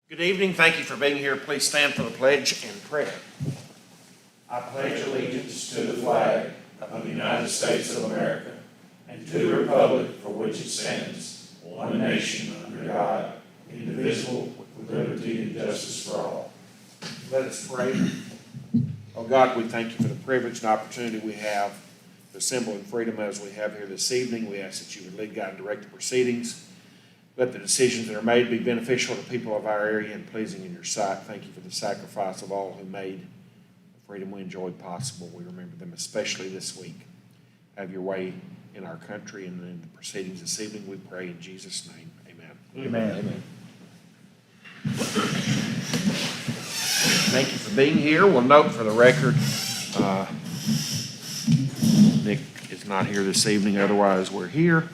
Good evening. Thank you for being here. Please stand for the pledge and prayer. I pledge allegiance to the flag of the United States of America and to the republic for which it stands, one nation under God, indivisible, with liberty and justice for all. Let us pray. Oh God, we thank you for the privilege and opportunity we have to assemble in freedom as we have here this evening. We ask that you would lead, guide, and direct the proceedings. Let the decisions that are made be beneficial to people of our area and pleasing in your sight. Thank you for the sacrifice of all who made the freedom we enjoyed possible. We remember them especially this week. Have your way in our country and in the proceedings this evening. We pray in Jesus' name. Amen. Amen. Amen. Thank you for being here. We'll note for the record, Nick is not here this evening, otherwise we're here.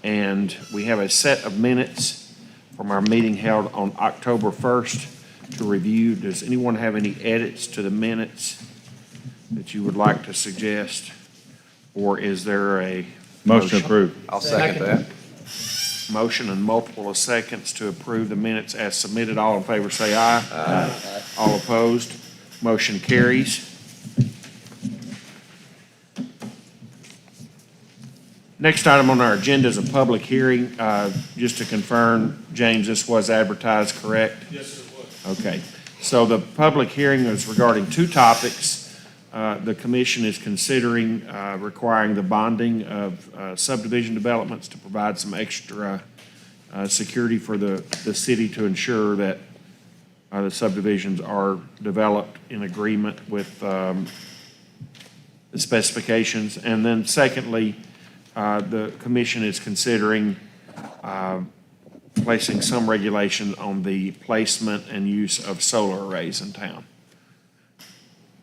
And we have a set of minutes from our meeting held on October 1st to review. Does anyone have any edits to the minutes that you would like to suggest? Or is there a Motion approved. I'll second that. motion and multiple of seconds to approve the minutes as submitted? All in favor say aye. Aye. All opposed? Motion carries. Next item on our agenda is a public hearing. Just to confirm, James, this was advertised, correct? Yes, it was. Okay. So the public hearing is regarding two topics. The commission is considering requiring the bonding of subdivision developments to provide some extra security for the city to ensure that the subdivisions are developed in agreement with the specifications. And then secondly, the commission is considering placing some regulation on the placement and use of solar arrays in town.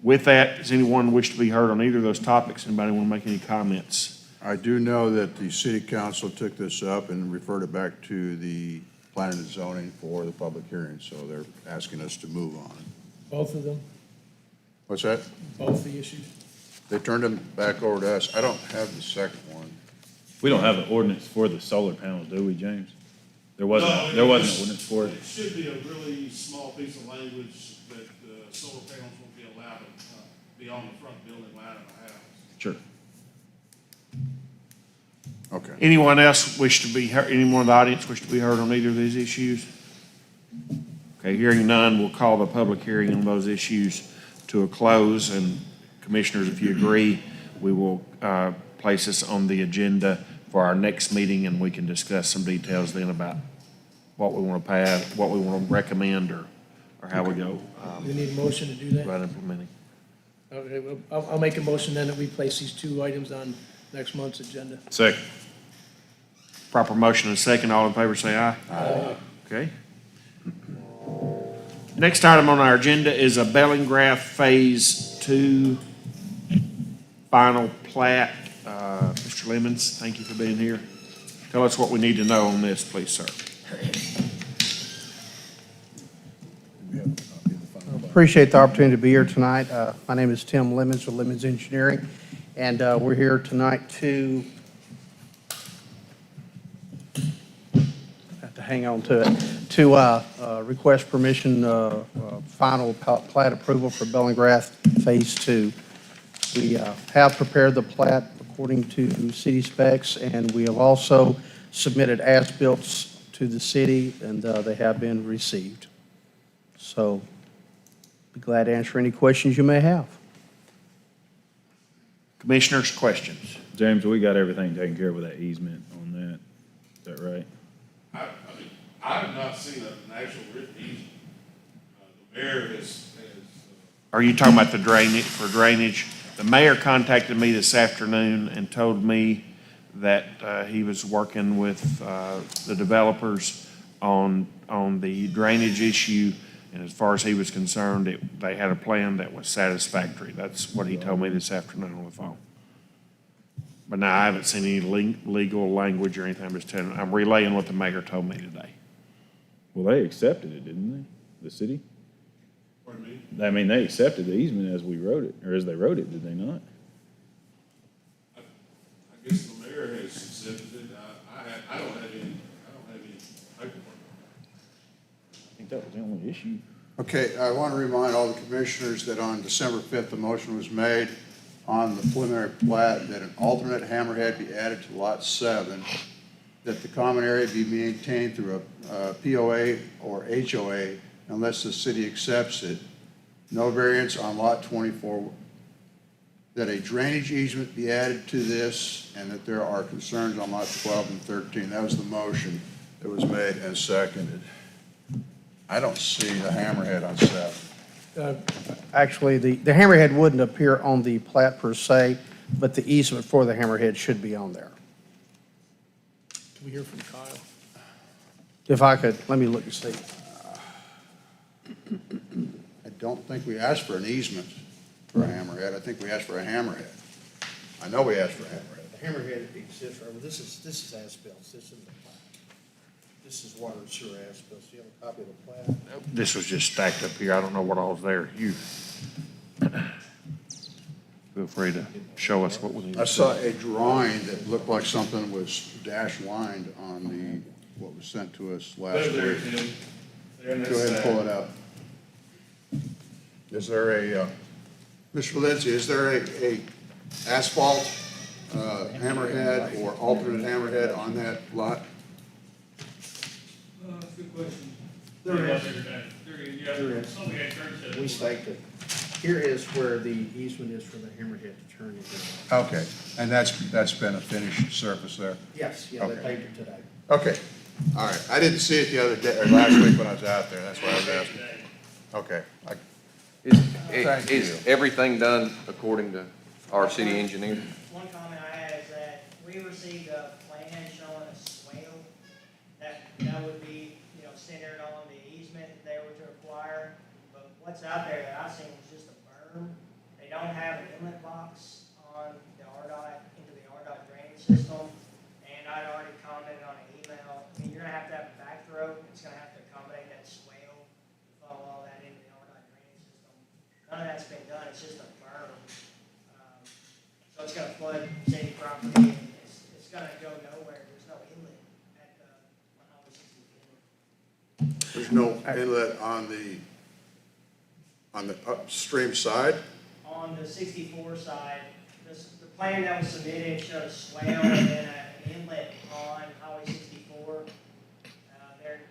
With that, does anyone wish to be heard on either of those topics? Anybody want to make any comments? I do know that the city council took this up and referred it back to the planning and zoning for the public hearing, so they're asking us to move on it. Both of them, What's that? both the issues? They turned them back over to us. I don't have the second one. We don't have an ordinance for the solar panels, do we, James? There wasn't No, an ordinance for it. It should be a really small piece of language that solar panels won't be allowed to be on the front building line of the house. Sure. Okay. Anyone else wish to be heard, anyone in the audience wish to be heard on either of these issues? Okay, hearing none, we'll call the public hearing on those issues to a close. And commissioners, if you agree, we will place this on the agenda for our next meeting, and we can discuss some details then about what we want to pass, what we want to recommend, or how we go We need a motion to do that? about implementing. Okay, well, I'll make a motion then that we place these two items on next month's agenda. Second. Proper motion and second. All in favor say aye. Aye. Okay. Next item on our agenda is a Bellingraph Phase 2 final plat. Mr. Lemons, thank you for being here. Tell us what we need to know on this, please, sir. Appreciate the opportunity to be here tonight. My name is Tim Lemons with Lemons Engineering, and we're here tonight to have to hang on to it, to request permission, final plat approval for Bellingraph Phase 2. We have prepared the plat according to city specs, and we have also submitted as-built to the city, and they have been received. So be glad to answer any questions you may have. Commissioners, questions? James, we got everything taken care of with that easement on that. Is that right? I have not seen an actual written easement. The mayor has Are you talking about the drainage, for drainage? The mayor contacted me this afternoon and told me that he was working with the developers on the drainage issue, and as far as he was concerned, they had a plan that was satisfactory. That's what he told me this afternoon on the phone. But now, I haven't seen any legal language or anything. I'm relaying what the mayor told me today. Well, they accepted it, didn't they? The city? pardon me? I mean, they accepted the easement as we wrote it, or as they wrote it, did they not? I guess the mayor has accepted it. I don't have any paperwork. I think that was the only issue. Okay, I want to remind all the commissioners that on December 5th, the motion was made on the preliminary plat that an alternate hammerhead be added to Lot 7, that the common area be maintained through a POA or HOA unless the city accepts it. No variance on Lot 24, that a drainage easement be added to this, and that there are concerns on Lot 12 and 13. That was the motion that was made and seconded. I don't see the hammerhead on 7. Actually, the hammerhead wouldn't appear on the plat per se, but the easement for the hammerhead should be on there. Can we hear from Kyle? If I could, let me look and see. I don't think we asked for an easement for a hammerhead. I think we asked for a hammerhead. I know we asked for a hammerhead. The hammerhead exists, this is as-built, this isn't the plat. This is water and sewer as-built. Do you have a copy of the plat? This was just stacked up here. I don't know what all's there. You feel free to show us what was. I saw a drawing that looked like something was dash lined on the, what was sent to us last week. Go ahead and pull it up. Is there a, Mr. Lindsay, is there a asphalt hammerhead or alternate hammerhead on that lot? That's a good question. There is. There is. Somebody had turned to. We staked it. Here is where the easement is for the hammerhead to turn into. Okay, and that's been a finished surface there? Yes, yeah, they Okay. paved it today. Okay, all right. I didn't see it the other day, or last week when I was out there. That's why I was asking. Okay. Thank Is you. everything done according to our city engineer? One comment I had is that we received a plan showing a swale that would be, centered on the easement that they were to acquire. But what's out there that I've seen is just a berm. They don't have an inlet box on the RDOT, into the RDOT drainage system. And I'd already commented on an email. I mean, you're gonna have a backthrow. It's gonna have to accommodate that swale, follow all that into the RDOT drainage system. None of that's been done. It's just a berm. So it's gonna flood city property, and it's gonna go nowhere, there's no inlet at the, on Highway 64. There's no inlet on the upstream side? On the 64 side, the plan that was submitted showed a swale and then an inlet on Highway 64.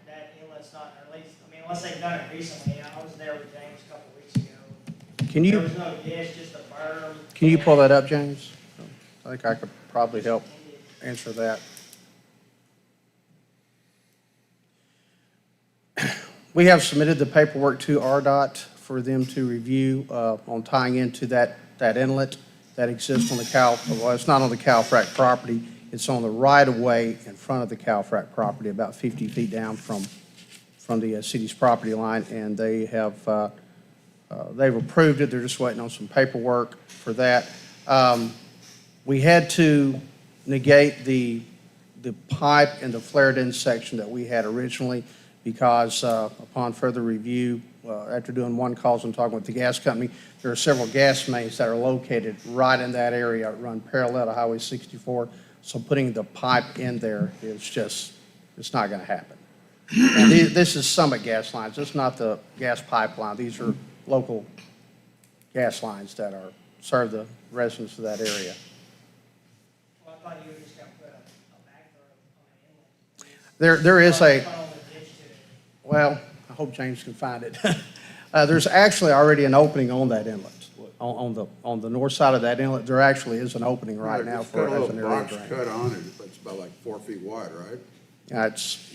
That inlet's not, or at least, unless they've done it recently, I was there with James a couple weeks ago. Can There you, was no ditch, just a berm. can you pull that up, James? I think I could probably help answer that. We have submitted the paperwork to RDOT for them to review on tying into that inlet that exists on the well, it's not on the Calfrac property. It's on the right-of-way in front of the Calfrac property, about 50 feet down from the city's property line, and they have, they've approved it. They're just waiting on some paperwork for that. We had to negate the pipe and the flared-in section that we had originally because upon further review, after doing one calls and talking with the gas company, there are several gas mains that are located right in that area, run parallel to Highway 64. So putting the pipe in there is just, it's not going to happen. And this is Summit gas lines. This is not the gas pipeline. These are local gas lines that serve the residents of that area. Well, I thought you were just gonna put a backthrow on an inlet. There is a, Follow the ditch to it. well, I hope James can find it. There's actually already an opening on that inlet. On the north side of that inlet, there actually is an opening right now It's for got a as an little area box drain. cut on it, but it's about like 4 feet wide, right?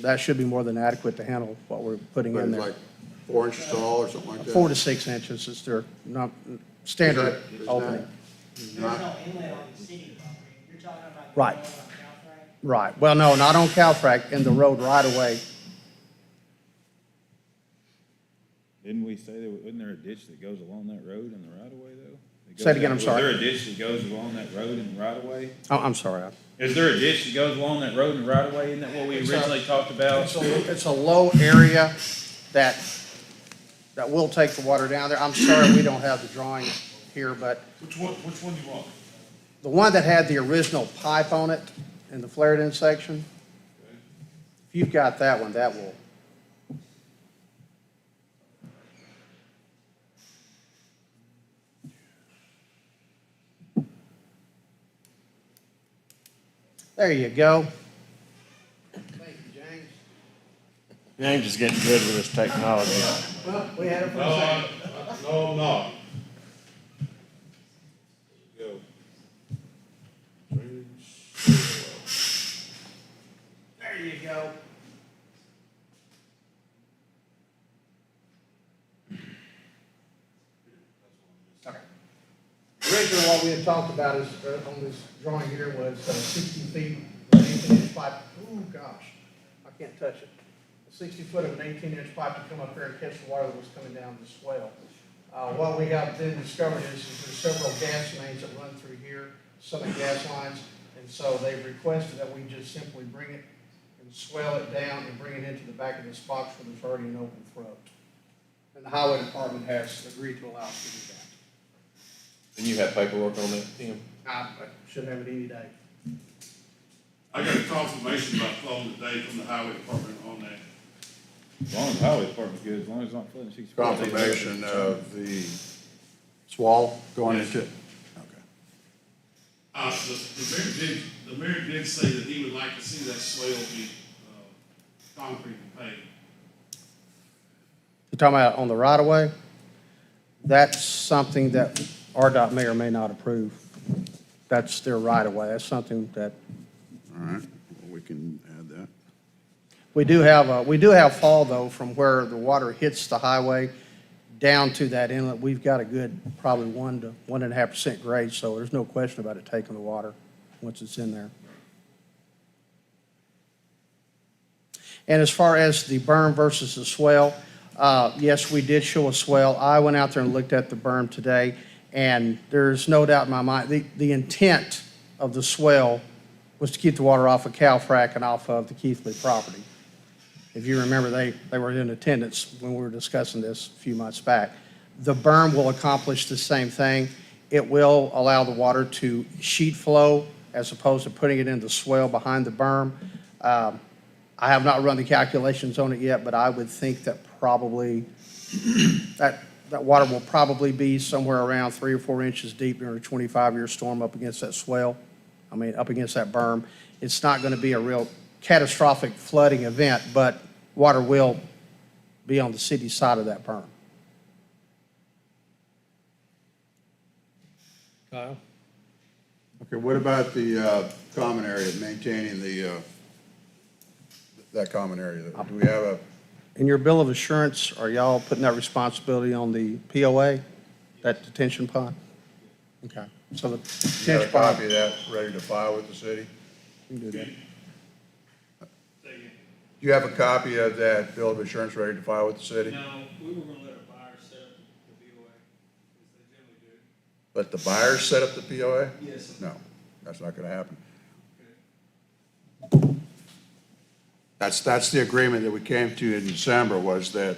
That should be more than adequate to handle what we're putting But in it's there. like 4 inches tall or something like that? 4 to 6 inches is their standard Is that- opening. There's no inlet on the city property. You're talking about. Right. going on Calfrac? Right. Well, no, not on Calfrac, in the road right away. Didn't we say wasn't there a ditch that goes along that road in the right of way though? Say it again, I'm sorry. Is there a ditch that goes along that road in the right of way? Oh, I'm sorry. Is there a ditch that goes along that road in the right of way? Isn't that what we originally talked about? It's a low area that will take the water down there. I'm sorry, we don't have the drawing here, but Which one do you want? the one that had the original pipe on it in the flared-in section, if you've got that one, that will, There you go. Thank you, James. James is getting good with this technology. Well, we had it for a No, second. no, I'm not. Go. There you go. Originally, what we had talked about is, on this drawing here was 60 feet, of an 18-inch pipe. Oh, gosh, I can't touch it. 60 foot of an 18-inch pipe to come up here and catch the water that was coming down the swell. What we have then discovered is there's several gas mains that run through here, Summit gas lines, and so they've requested that we just simply bring it and swell it down and bring it into the back of this box where there's already an open throat. And the highway department has agreed to allow us to do that. And you have paperwork on that, Tim? I should have it any day. I got a confirmation by phone today from the highway department on that. As long as the highway department's good, as long as it's not flooding 60 foot. Confirmation of the swall going into, okay. The mayor did say that he would like to see that swale be, concrete and paved. You're talking about on the right of way? That's something that RDOT may or may not approve. That's their right of way. That's something that, All right, well, we can add that. we do have fall though from where the water hits the highway down to that inlet. We've got a good probably 1 to 1.5% grade, so there's no question about it taking the water once it's in there. And as far as the berm versus the swell, yes, we did show a swell. I went out there and looked at the berm today, and there's no doubt in my mind, the intent of the swell was to keep the water off of Calfrac and off of the Keithley property. If you remember, they were in attendance when we were discussing this a few months back. The berm will accomplish the same thing. It will allow the water to sheet flow as opposed to putting it in the swell behind the berm. I have not run the calculations on it yet, but I would think that probably that water will probably be somewhere around 3 or 4 inches deep during a 25-year storm up against that swell. Up against that berm. It's not going to be a real catastrophic flooding event, but water will be on the city side of that berm. Kyle? Okay, what about the common area, maintaining that common area? Do we have a, In your bill of assurance, are y'all putting that responsibility on the POA, that detention pond? Okay, so the you got a detention pond, copy of that ready to file with the city? you can do that. Say again. Do you have a copy of that bill of assurance ready to file with the city? No, we were gonna let a buyer set up the BOA, as they generally do. Let the buyers set up the POA? Yes. No, that's not gonna happen. Okay. That's the agreement that we came to in December, was that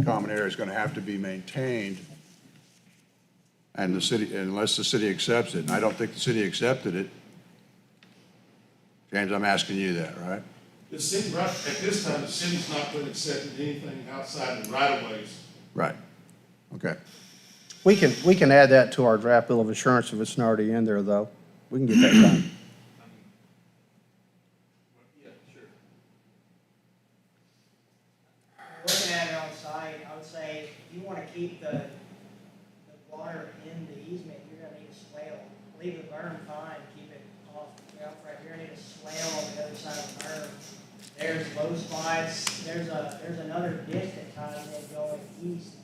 common area is gonna have to be maintained. And the city, unless the city accepts it, and I don't think the city accepted it. James, I'm asking you that, right? The city, right, at this time, the city's not going to accept anything outside the right of ways. Right. Okay. We can add that to our draft bill of assurance if it's not already in there, though. We can get that done. Yeah, sure. Looking at it on site, I would say if you want to keep the water in the easement, you're gonna need a swale. Leave the berm fine, keep it off, right, you're gonna need a swale on the other side of the berm. There's low spots, there's another ditch that ties in going east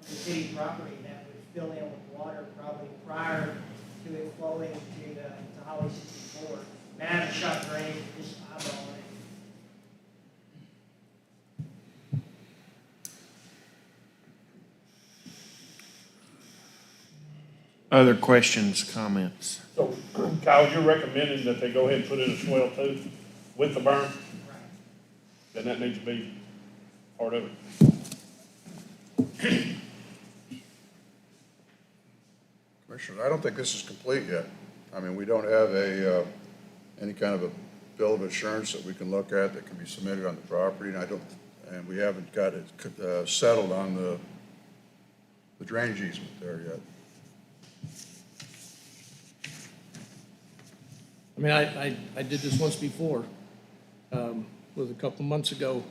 from the city property that would fill in with water probably prior to it flowing to Highway 64. Man, I haven't shot drain, just eyeballing it. Other questions, comments? So Kyle, you're recommending that they go ahead and put in a swell too with the berm? Right. Then that needs to be part of it. Commissioners, I don't think this is complete yet. I mean, we don't have any kind of a bill of assurance that we can look at that can be submitted on the property, and we haven't got it settled on the drainage easement there yet. I mean, I did this once before. Was a couple months ago.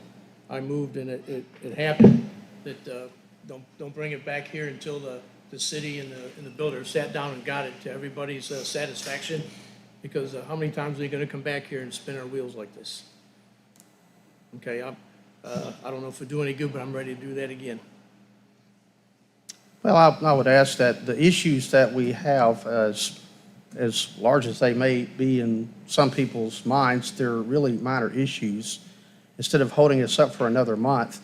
I moved and it happened that, don't bring it back here until the city and the builder sat down and got it to everybody's satisfaction. Because how many times are they gonna come back here and spin our wheels like this? Okay, I don't know if it'll do any good, but I'm ready to do that again. Well, I would ask that the issues that we have, as large as they may be in some people's minds, they're really minor issues. Instead of holding us up for another month,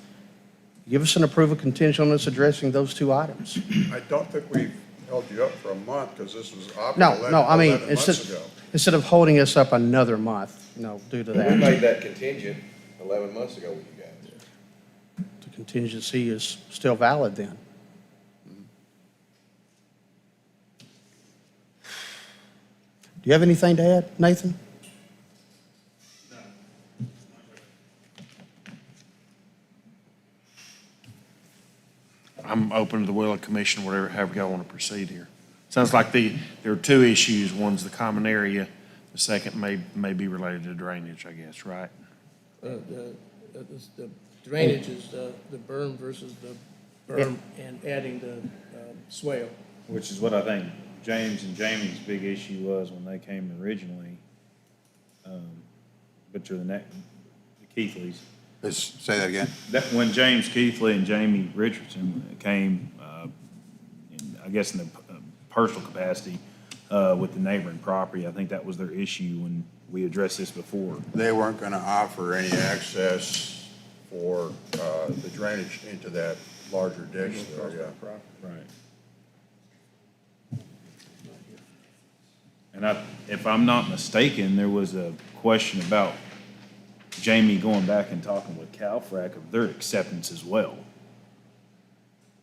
give us an approval contingent on us addressing those two items. I don't think we held you up for a month, because this was operative No, I mean, 11 months ago. instead of holding us up another month, due to We that, made that contingent 11 months ago with you guys. the contingency is still valid then. Do you have anything to add, Nathan? I'm open to the will of commission, whatever, however y'all want to proceed here. Sounds like there are two issues. One's the common area. The second may be related to drainage, I guess, right? The drainage is the berm versus the berm and adding the swale. Which is what I think James and Jamie's big issue was when they came originally. But you're the Keithleys. Say that again? That, when James Keithley and Jamie Richardson came, I guess in the personal capacity, with the neighboring property, I think that was their issue when we addressed this before. They weren't gonna offer any access for, the drainage into that larger ditch there, yeah. Right. And if I'm not mistaken, there was a question about Jamie going back and talking with CalFrac of their acceptance as well.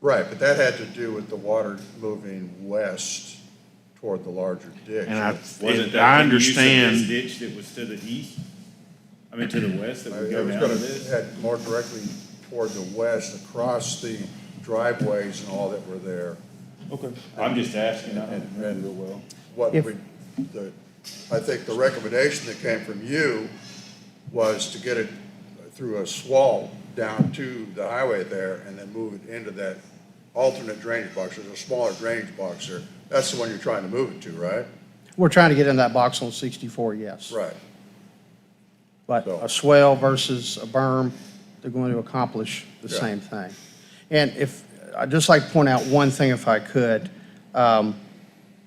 Right, but that had to do with the water moving west toward the larger ditch. And I Wasn't I that the use of understand. this ditch that was to the east? I mean, to the west that would It go was down gonna to this? head more directly toward the west, across the driveways and all that were there. Okay. I'm just asking, I don't And- remember real well. What If- I think the recommendation that came from you was to get it through a swale down to the highway there and then move it into that alternate drainage box. There's a smaller drainage box there. That's the one you're trying to move it to, right? We're trying to get in that box on 64, yes. Right. But So- a swale versus a berm, they're going to accomplish the Yeah. same thing. And I'd just like to point out one thing if I could.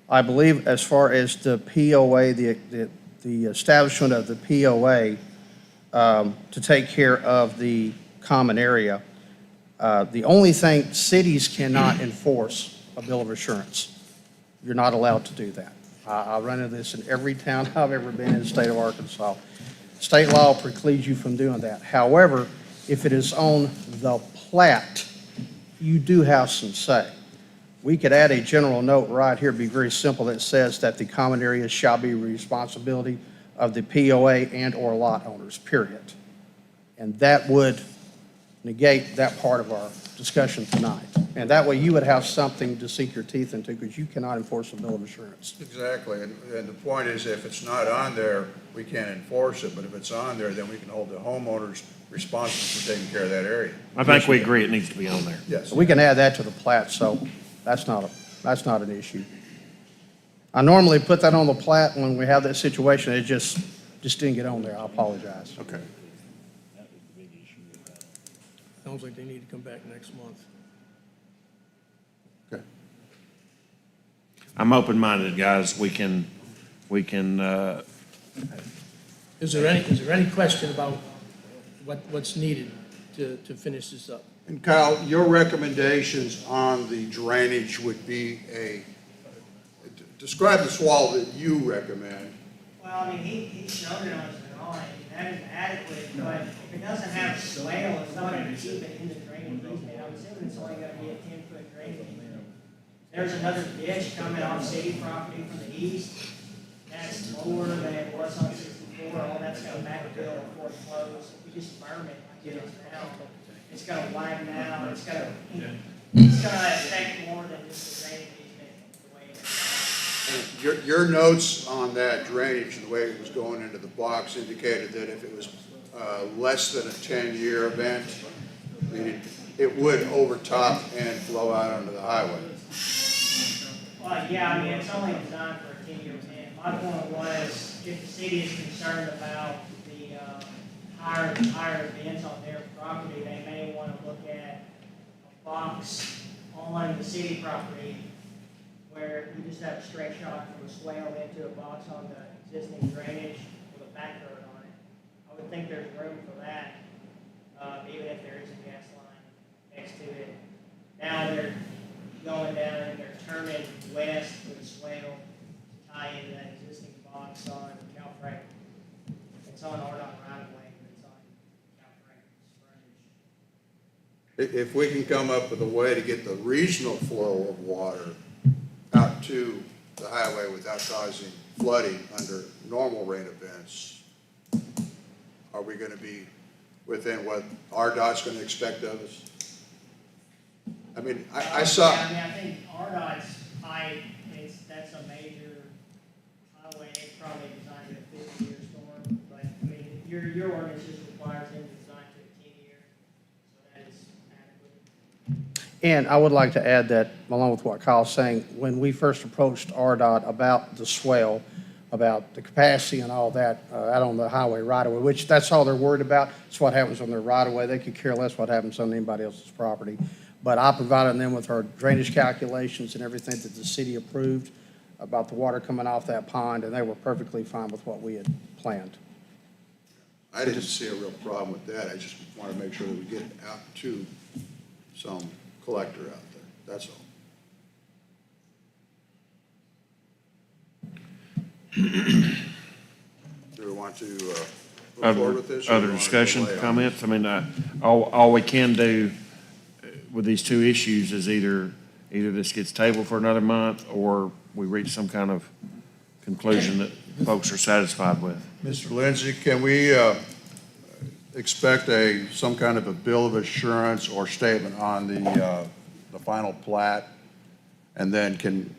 I believe as far as the POA, the establishment of the POA to take care of the common area, the only thing, cities cannot enforce a bill of assurance. You're not allowed to do that. I run into this in every town I've ever been in the state of Arkansas. State law precludes you from doing that. However, if it is on the plat, you do have some say. We could add a general note right here, be very simple, that says that the common areas shall be responsibility of the POA and/or lot owners, period. And that would negate that part of our discussion tonight. And that way you would have something to sink your teeth into, because you cannot enforce a bill of assurance. Exactly, and the point is, if it's not on there, we can't enforce it, but if it's on there, then we can hold the homeowners responsible for taking care of that area. I think we agree it needs to be on there. Yes. We can add that to the plat, so that's not an issue. I normally put that on the plat when we have that situation, it just didn't get on there, I apologize. Okay. Sounds like they need to come back next month. Okay. I'm open-minded, guys. We can, Is there any question about what's needed to finish this up? And Kyle, your recommendations on the drainage would be describe the swale that you recommend. Well, I mean, he's shown it on his drawing, that is adequate, but if it doesn't have a swale, it's not gonna keep it in the drainage easement. I'm assuming it's only gonna be a 10-foot drainage easement. There's another ditch coming off city property from the east, that's lower than it was on 64, all that's gonna backfill before it flows. If we just berm it like it is now, it's gonna widen out, it's gonna affect more than just the drainage easement the way it is. Your notes on that drainage and the way it was going into the box indicated that if it was less than a 10-year event, it would overtop and flow out onto the highway. Well, yeah, I mean, it's only designed for a 10-year event. My point was, if the city is concerned about the higher events on their property, they may want to look at a box on the city property where you just have a straight shot from a swale into a box on the existing drainage with a back road on it. I would think there's room for that, even if there is a gas line next to it. Now they're going down and they're turning west with a swale to tie into that existing box on Calfrac. It's on RDOT right of way, but it's on Calfrac frontage. If we can come up with a way to get the regional flow of water out to the highway without causing flooding under normal rain events, are we gonna be within what RDOT's gonna expect of us? I mean, I saw, Yeah, I mean, I think RDOT's pipe, that's a major highway, it's probably designed to a 50-year storm, but, I mean, your ordinance just requires them to design to a 10-year, so that is adequate. And I would like to add that, along with what Kyle's saying, when we first approached RDOT about the swale, about the capacity and all that out on the highway right-of-way, which that's all they're worried about. It's what happens on their right-of-way. They could care less what happens on anybody else's property. But I provided them with our drainage calculations and everything that the city approved about the water coming off that pond, and they were perfectly fine with what we had planned. I didn't see a real problem with that. I just want to make sure that we get out to some collector out there, that's all. Do we want to move forward with this? or Other do we want to discussion, delay on it? comments? I mean, all we can do with these two issues is either this gets tabled for another month or we reach some kind of conclusion that folks are satisfied with. Mr. Lindsay, can we expect some kind of a bill of assurance or statement on the final plat? And then can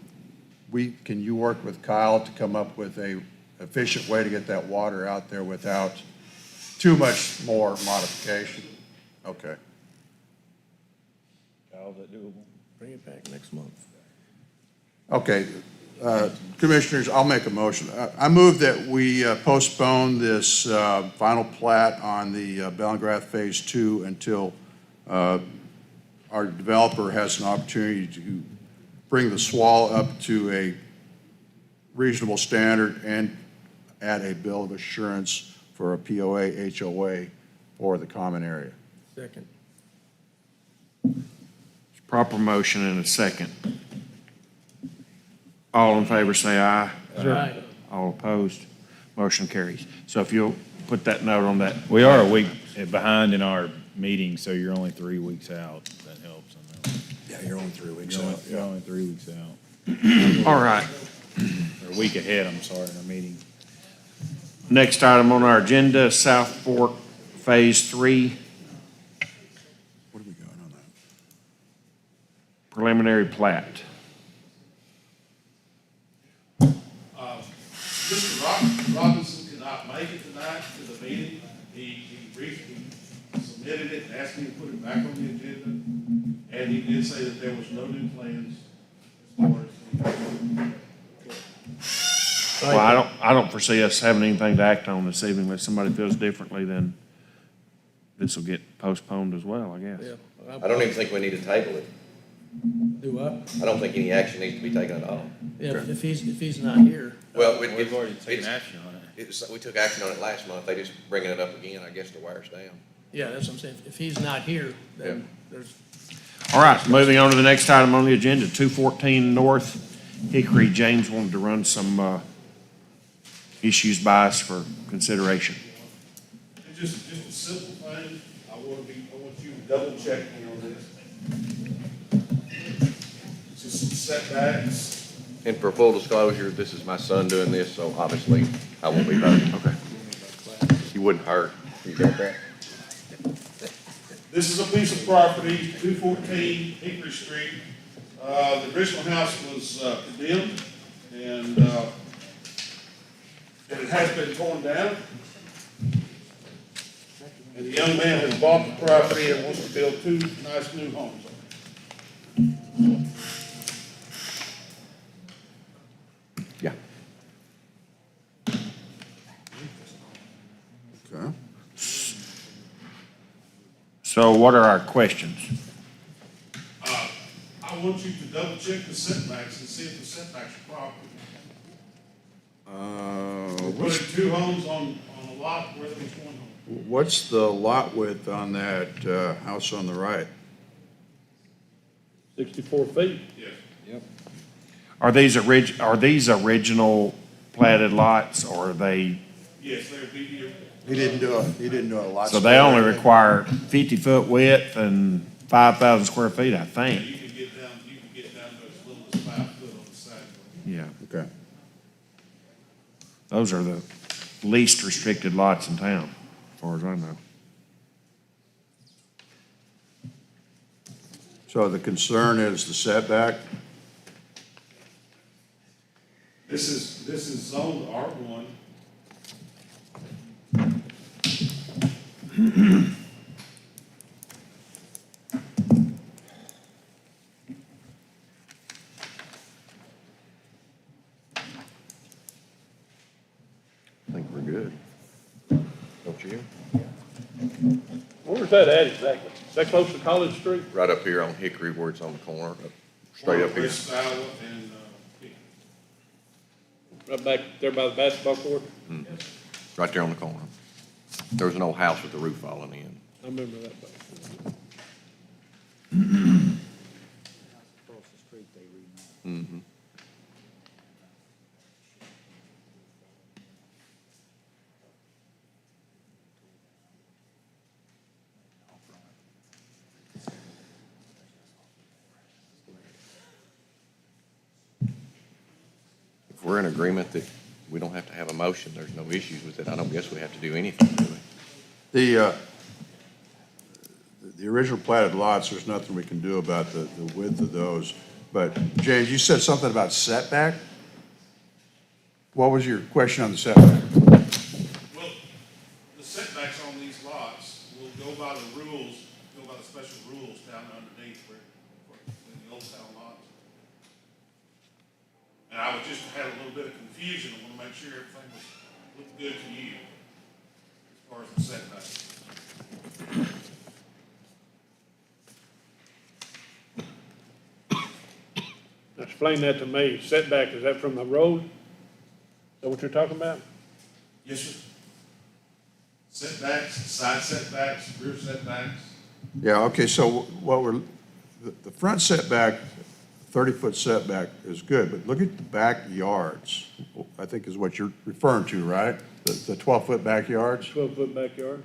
you work with Kyle to come up with a efficient way to get that water out there without too much more modification? Okay. Kyle, is that doable? Bring it back next month. Okay, Commissioners, I'll make a motion. I move that we postpone this final plat on the Bellingrath Phase 2 until our developer has an opportunity to bring the SWAL up to a reasonable standard and add a bill of assurance for a POA, HOA for the common area. Second. Proper motion and a second. All in favor say aye. Aye. All opposed, motion carries. So if you'll put that note on that. We are a week behind in our meeting, so you're only 3 weeks out. That helps. I know. Yeah, you're only 3 weeks You're only 3 weeks out. All right. Or a week ahead, I'm sorry, in our meeting. Next item on our agenda, South Fork Phase 3 What are we got on that? preliminary plat. Mr. Robinson could not make it tonight to the meeting. He submitted it and asked me to put it back on the agenda. And he did say that there was no new plans as far as. Well, I don't foresee us having anything to act on this evening unless somebody feels differently, then this will get postponed as well, I guess. Yeah. I don't even think we need to table it. Do what? I don't think any action needs to be taken at all. Yeah, if he's not here. Well, We've already taken it's, action on it. we took action on it last month. They just bringing it up again, I guess, to wear us down. Yeah, that's what I'm saying. If he's not here, then there's, All right, moving on to the next item on the agenda, 214 North Hickory. James wanted to run some issues by us for consideration. It's just a simple thing. I want you to double check me on this. Just some setbacks. And for full disclosure, this is my son doing this, so obviously I won't be voting. Okay. You wouldn't hurt. You got that? This is a piece of property, 214 Hickory Street. The original house was condemned and it has been torn down. And the young man has bought the property and wants to build two nice new homes on it. Yeah. Okay. So what are our questions? I want you to double check the setbacks and see if the setbacks are proper. We're putting two homes on a lot where there's one home. What's the lot width on that house on the right? 64 feet. Yes. Are these original platted lots, or are they, Yes, they're BDO. He didn't do a lot. so they only require 50-foot width and 5,000 square feet, I think? You can get down to as little as 5 foot on the side. Yeah. Okay. Those are the least restricted lots in town, as far as I know. So the concern is the setback? This is zoned R1. I think we're good. Don't you? Where's that at exactly? Is that close to College Street? Right up here on Hickory where it's on the corner, straight up here. West Iowa and, Right back there by the basketball court? Right there on the corner. There was an old house with the roof falling in. I remember that. Back. Mm-hmm. If we're in agreement that we don't have to have a motion, there's no issues with it, I don't guess we have to do anything, do we? The original platted lots, there's nothing we can do about the width of those. But James, you said something about setback? What was your question on the setback? well, the setbacks on these lots will go by the rules, go by the special rules down underneath where in the old town lots. And I was just had a little bit of confusion. I want to make sure everything looked good to you as far as the setbacks. Explain that to me. Setback, is that from the road? Is that what you're talking about? Yes, sir. Setbacks, side setbacks, rear setbacks. Yeah, okay, so the front setback, 30-foot setback is good, but look at the backyards, I think is what you're referring to, right? The 12-foot backyards, 12-foot backyard?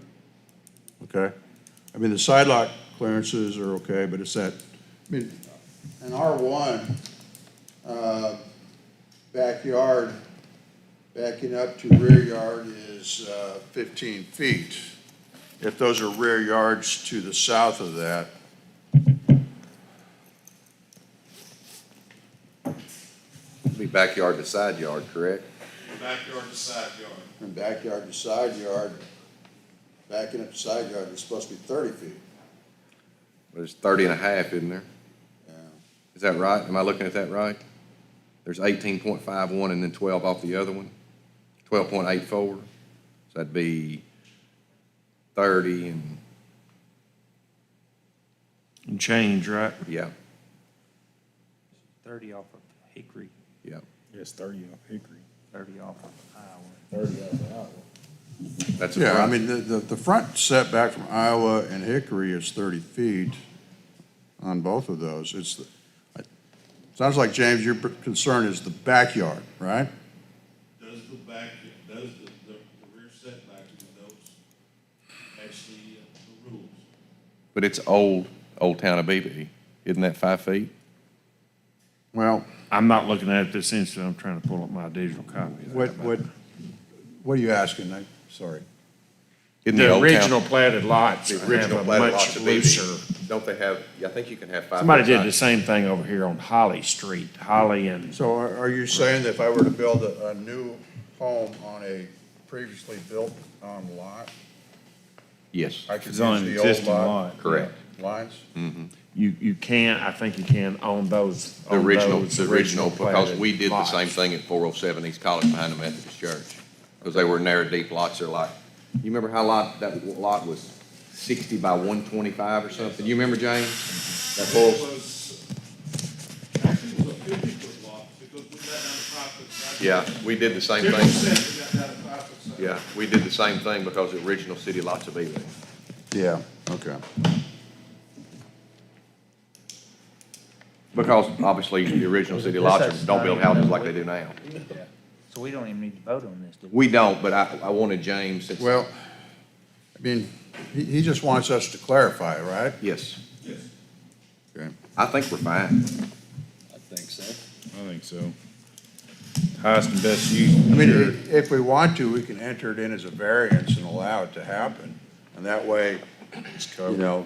okay? I mean, the side lot clearances are okay, but it's that, I mean, an R1 backyard backing up to rear yard is 15 feet. If those are rear yards to the south of that, Be backyard to side yard, correct? Backyard to side yard. from backyard to side yard, backing up to side yard, it's supposed to be 30 feet. There's 30 and a half, isn't there? Yeah. Is that right? Am I looking at that right? There's 18.51 and then 12 off the other one, 12.84. So that'd be 30 And change, right? yeah, 30 off of Hickory, yeah. Yes, 30 off Hickory. 30 off of Iowa. 30 off Iowa. That's a Yeah, I front. mean, the front setback from Iowa and Hickory is 30 feet on both of those. Sounds like, James, your concern is the backyard, right? Does the rear setback to those actually the rules? But it's old town of BB. Isn't that 5 feet? Well, I'm not looking at it this instant, I'm trying to pull up my digital copy. what are you asking? Sorry. In The old town- original platted lots The have original a platted much lots of BB. looser. Don't they have, I think you can have 5 Somebody foot did signs. the same thing over here on Holly Street, Holly and, So are you saying that if I were to build a new home on a previously built lot, Yes, I could It's use on an the old existing lot lot. correct. lines? you can, I think you can own those. The on original, those the original, because platted we did the lots. same thing at 407 East College behind the Methodist Church. Because they were narrow, deep lots, they're like, you remember how that lot was 60 by 125 or something? You remember, James? That It whole, was, actually, it was a 50-foot lot, because we got down to 5 foot. yeah, we did the same 50% thing. we got down to 5 foot. Yeah, we did the same thing because the original city lots of Ely. Yeah, okay. Because obviously, the original city lots don't build houses like they do now. So we don't even need to vote on this, do We don't, but I wanted James, since. Well, I mean, he just wants us to clarify, right? Yes, Okay. I think we're fine. I think so. Highest and best use. I mean, if we want to, we can enter it in as a variance and allow it to happen. And that way, you know,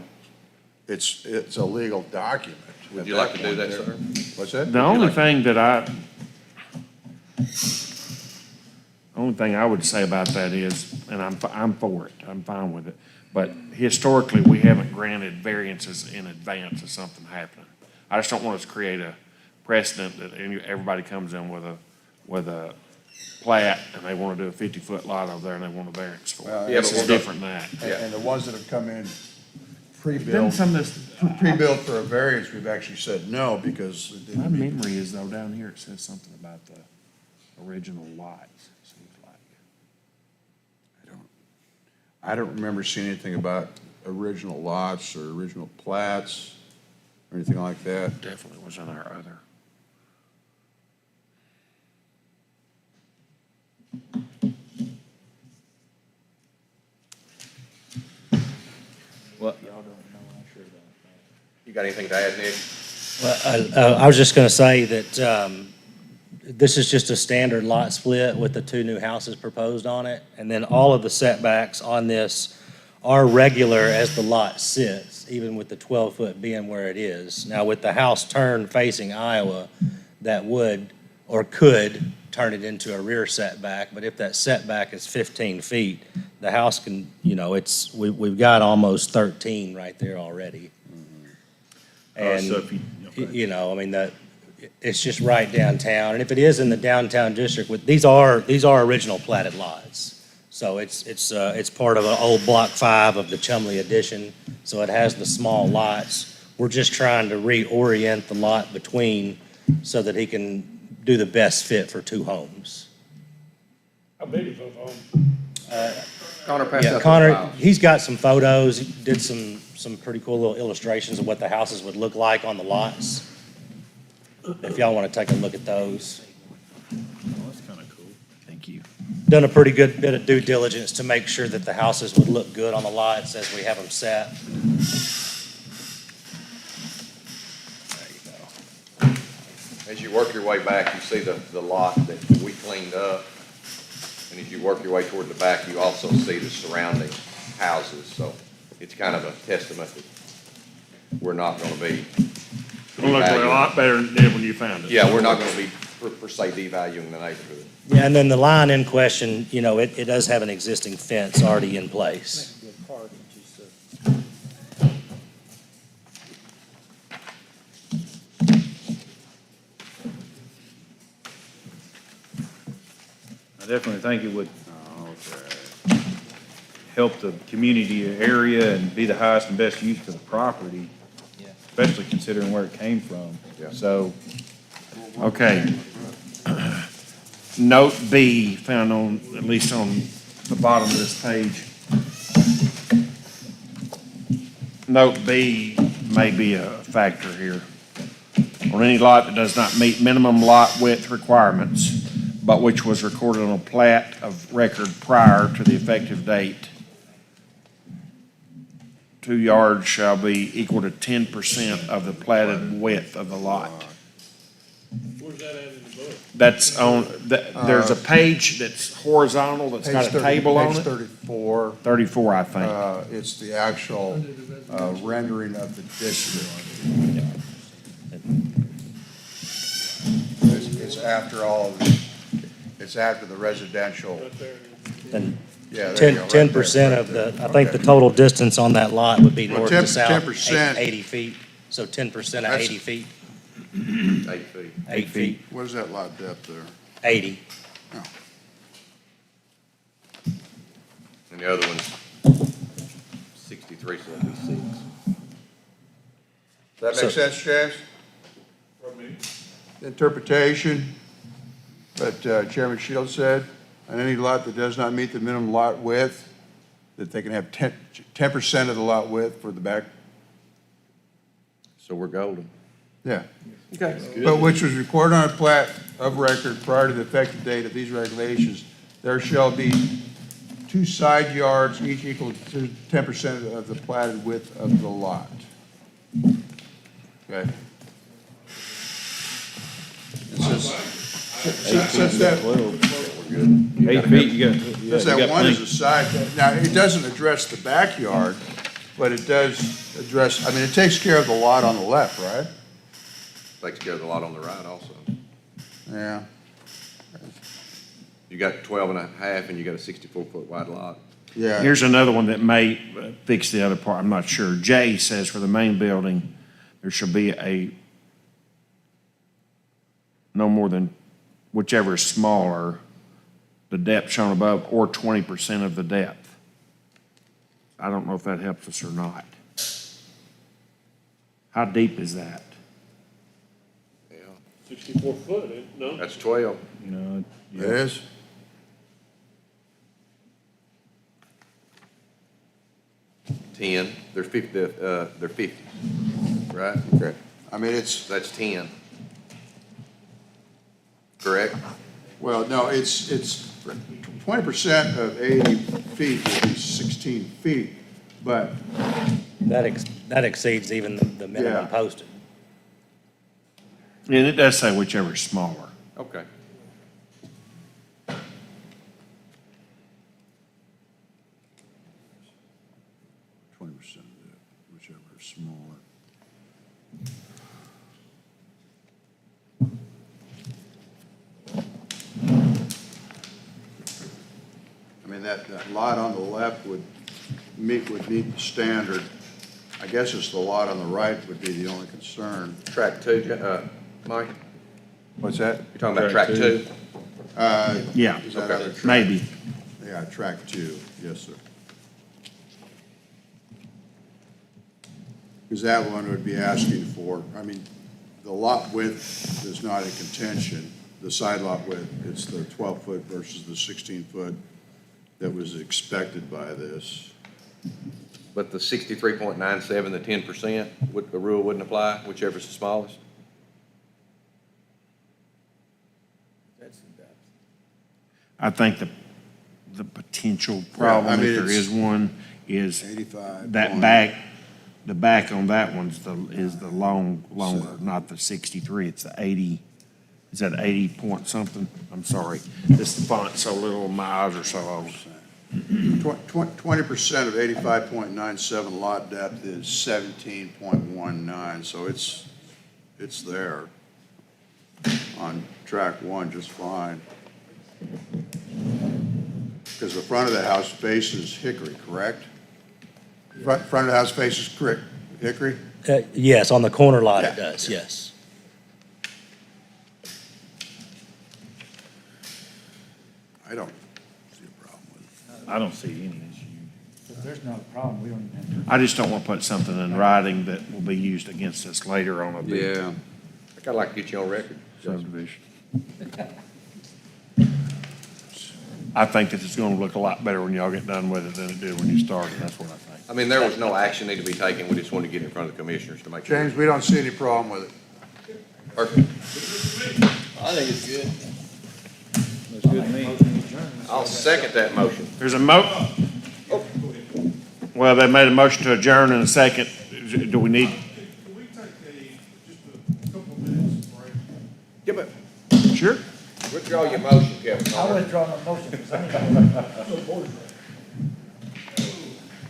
it's a legal document. Would at you like to do point that, there. sir? What's that? The only thing that only thing I would say about that is, and I'm for it, I'm fine with it, but historically, we haven't granted variances in advance of something happening. I just don't want us to create a precedent that everybody comes in with a plat and they want to do a 50-foot lot over there and they want a variance for Well, it. yeah, This but is we're different than that. And the ones that have come in Didn't pre-built, some of this, pre-built for a variance, we've actually said no because it my didn't meet. memory is though, down here, it says something about the original lots, seems like. I don't remember seeing anything about original lots or original plats or anything like that. Definitely was in our other. Y'all don't know, I sure don't. You got anything to add, Nick? Well, I was just going to say that this is just a standard lot split with the 2 new houses proposed on it. And then all of the setbacks on this are regular as the lot sits, even with the 12-foot being where it is. Now, with the house turned facing Iowa, that would or could turn it into a rear setback. But if that setback is 15 feet, the house can, you know, we've got almost 13 right there already. And, so if you know, I mean, it's just right downtown. And if it is in the downtown district, these are original platted lots. So it's part of an old Block 5 of the Chumley addition. So it has the small lots. We're just trying to reorient the lot between so that he can do the best fit for 2 homes. How big is those homes? Connor, pass Yeah, out those Connor, files. he's got some photos, he did some pretty cool little illustrations of what the houses would look like on the lots. If y'all want to take a look at those. Oh, that's kind of cool. Thank you. Done a pretty good bit of due diligence to make sure that the houses would look good on the lots as we have them set. There you go. As you work your way back, you see the lot that we cleaned up. And as you work your way toward the back, you also see the surrounding houses. So it's kind of a testament that we're not going to be. It'll look a lot better than it did when you found it. Yeah, we're not going to be per se devaluing the neighborhood. Yeah, and then the line in question, you know, it does have an existing fence already in place. I definitely think it would help the community area and be the highest and best use for the property, especially considering where it came from. Yeah. So, Okay. Note B, found on, at least on the bottom of this page. Note B may be a factor here. On any lot that does not meet minimum lot width requirements, but which was recorded on a plat of record prior to the effective date, 2 yards shall be equal to 10% of the platted width of the lot. Where's that at in the book? That's on, there's a page that's horizontal that's got a table on Page it. 34, 34, I think. it's the actual rendering of the district. It's after all of the, it's after the residential, Right there. Then yeah. there you go, right 10% there, of right the, there. I think the Okay. total distance on that lot would be Well, north 10 to south, 10%. 80 feet. So 10% of That's- 80 feet, 8 feet. 8 feet, What is that lot depth there? 80. And the other one's 63, so that'd be 6. Does that So- make sense, James? Pardon me? Interpretation, that Chairman Shields said, on any lot that does not meet the minimum lot width, that they can have 10% of the lot width for the back, So we're golden. yeah. Okay. But which was recorded on a plat of record prior to the effective date of these regulations, there shall be 2 side yards, each equal to 10% of the platted width of the lot. Okay? And since that, 8 feet, you got, yeah, since you that got one is plenty. a side, now, it doesn't address the backyard, but it does address, I mean, it takes care of the lot on the left, right? Takes care of the lot on the right also. Yeah. You got 12 and a half and you got a 64-foot wide lot. Yeah. Here's another one that may fix the other part, I'm not sure. J says for the main building, there shall be a no more than, whichever is smaller, the depth shown above, or 20% of the depth. I don't know if that helps us or not. How deep is that? Yeah. 64 foot, ain't it? No? That's 12. You know, It is? Ten, they're 50, they're 50, right? Okay. I mean, it's, That's 10. Correct? well, no, it's 20% of 80 feet would be 16 feet, but, That exceeds even the minimum Yeah. posted. And it does say whichever is smaller. Okay. of that, whichever is smaller. I mean, that lot on the left would meet the standard. I guess it's the lot on the right would be the only concern. Track 2, Mike? What's that? You're talking about track 2? Yeah, Is that Okay. other track? maybe. Yeah, track 2, yes, sir. Because that one would be asking for, I mean, the lot width is not in contention, the side lot width, it's the 12-foot versus the 16-foot that was expected by this. But the 63.97, the 10%, the rule wouldn't apply, whichever's the smallest? I think the potential problem, I mean, if there it's is one, is 85. that back, the back on that one's is the longer, not the 63, it's the 80. Is that 80 point something? I'm sorry. This font's so little, my eyes are so old. 20% of 85.97 lot depth is 17.19, so it's there on track 1 just fine. Because the front of the house faces Hickory, correct? Front of the house faces Hickory? Yes, on the corner lot it Yeah. does, yes. I don't see a problem with it. I don't see any issue. If there's not a problem, we don't even have to. I just don't want to put something in writing that will be used against us later on a big I kinda like to get you on record. subdivision. I think that it's gonna look a lot better when y'all get done with it than it did when you started, that's what I think. I mean, there was no action need to be taken, we just wanted to get in front of the commissioners to make sure. James, we don't see any problem with it. Perfect. I think it's good. Looks good to me. I'll second that motion. There's a well, they made a motion to adjourn in a second. Do we need, Can we take just a couple of minutes break? Give it, Sure. withdraw your motion, Kevin. I withdraw my motion because I need to.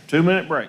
2-minute break.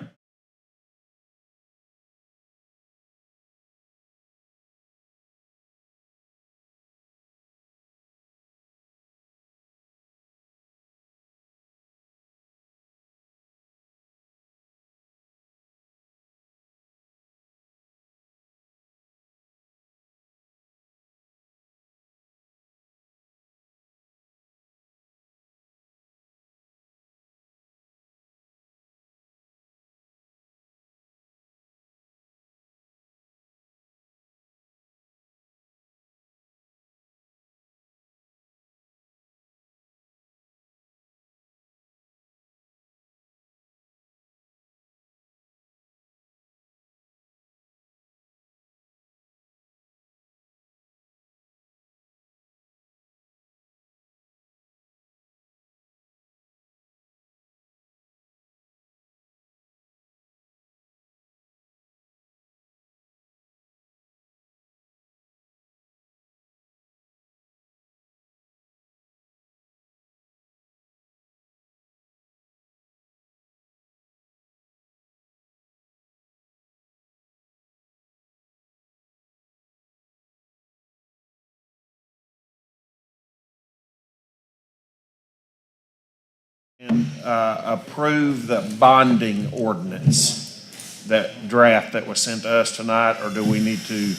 And approve the bonding ordinance, that draft that was sent to us tonight, or do we need to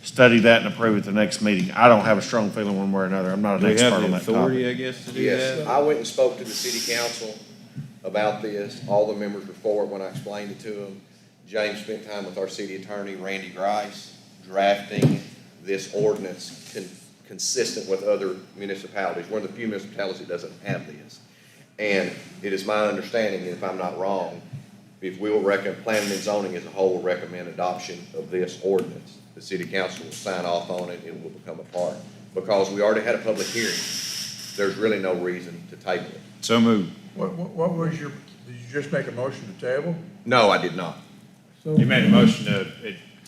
study that and approve it the next meeting? I don't have a strong feeling one way or another. I'm not Do an we expert have on the that authority, topic. I guess, to do Yes, that? I went and spoke to the city council about this. All the members were for it when I explained it to them. James spent time with our city attorney, Randy Grice, drafting this ordinance consistent with other municipalities. We're one of the few municipalities that doesn't have this. And it is my understanding, if I'm not wrong, if we will planning and zoning as a whole will recommend adoption of this ordinance, the city council will sign off on it, it will become a part. Because we already had a public hearing, there's really no reason to table it. So moved. What was your, did you just make a motion to table? No, I did not. You made a motion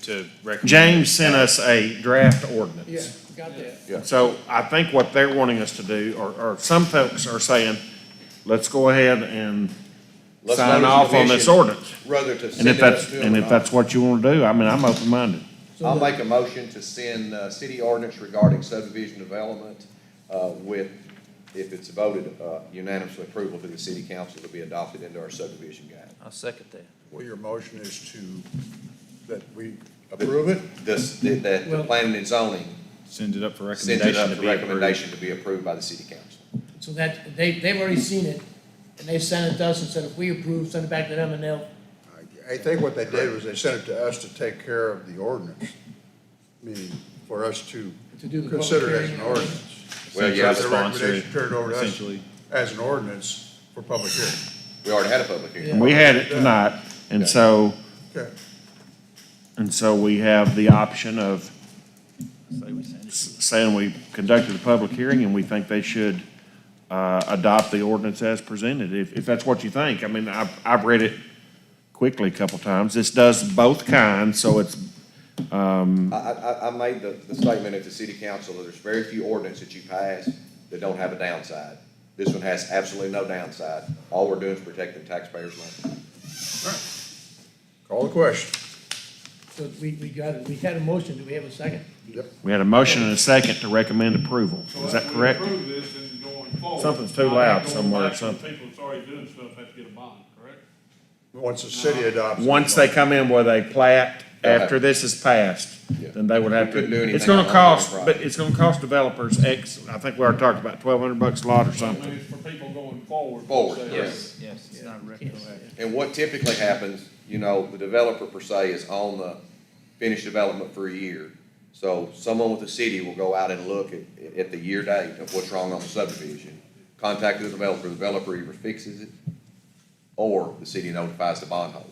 to recommend. James sent us a draft ordinance. Yeah, got that. Yeah. So I think what they're wanting us to do, or some folks are saying, let's go ahead and Let's sign notice off the on this commission ordinance. Rather to And send if it up that's, to them. and or if not. that's what you wanna do, I mean, I'm open-minded. I'll make a motion to send city ordinance regarding subdivision development with, if it's voted unanimous approval to the city council, to be adopted into our subdivision guide. I'll second that. Well, your motion is that we approve it? That the Well- planning and zoning Send it up for sends recommendation it up to for be approved. recommendation to be approved by the city council. So that, they've already seen it, and they sent it to us and said, if we approve, send it back to them, and they'll, I think what they did was they sent it to us to take care of the ordinance, meaning for us to to do the public consider it as hearing. an ordinance. Well, yeah, The recommendation turned over to us Essentially. as an ordinance for public hearing. we already had a public hearing. Yeah. We had it tonight, and so, Okay. we have the option of Say we send it. saying we conducted a public hearing and we think they should adopt the ordinance as presented, if that's what you think. I mean, I've read it quickly a couple times. This does both kinds, so it's, I made the statement at the city council that there's very few ordinances that you pass that don't have a downside. This one has absolutely no downside. All we're doing is protecting taxpayers' money. Call the question. So we got it, we had a motion, do we have a second? we had a motion and a second to recommend approval. Is that correct? So after we approve this and going forward. Something's too not loud going somewhere or back to the something. People that's already doing stuff have to get a bond, correct? Once the city adopts. it. Once they come in with a plat, They'll after have- this is passed, Yeah. then they would have We couldn't do to, anything it's gonna on their cost, property. but it's gonna cost developers X, I think we already talked about $1,200 a lot or I mean, something. it's for people going forward. Forward, Say, yes. Yes, it's not retroactive. And what typically happens, you know, the developer per se is on the finished development for a year. So someone with the city will go out and look at the year date of what's wrong on the subdivision, contact the developer either fixes it, or the city notifies the bondholder.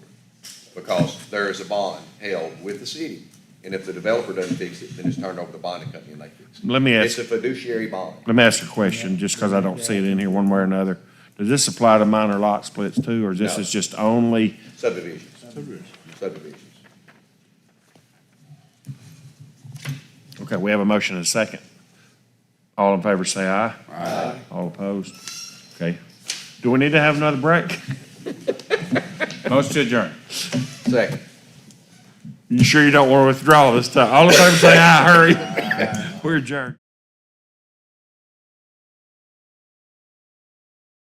Because there is a bond held with the city, and if the developer doesn't fix it, then it's turned over to the bonding company and they fix it. Let me It's ask, a fiduciary bond. let me ask a question, just because I don't see it in here one way or another. Does this apply to minor lot splits too, or this No. is just only, Subdivisions. Subdivisions. okay, Okay, we have a motion and a second. All in favor say aye. Aye. All opposed? Okay. Do we need to have another break? Motion to adjourn. Second. You sure you don't want to withdraw this time? All in favor say aye, hurry. We're adjourned.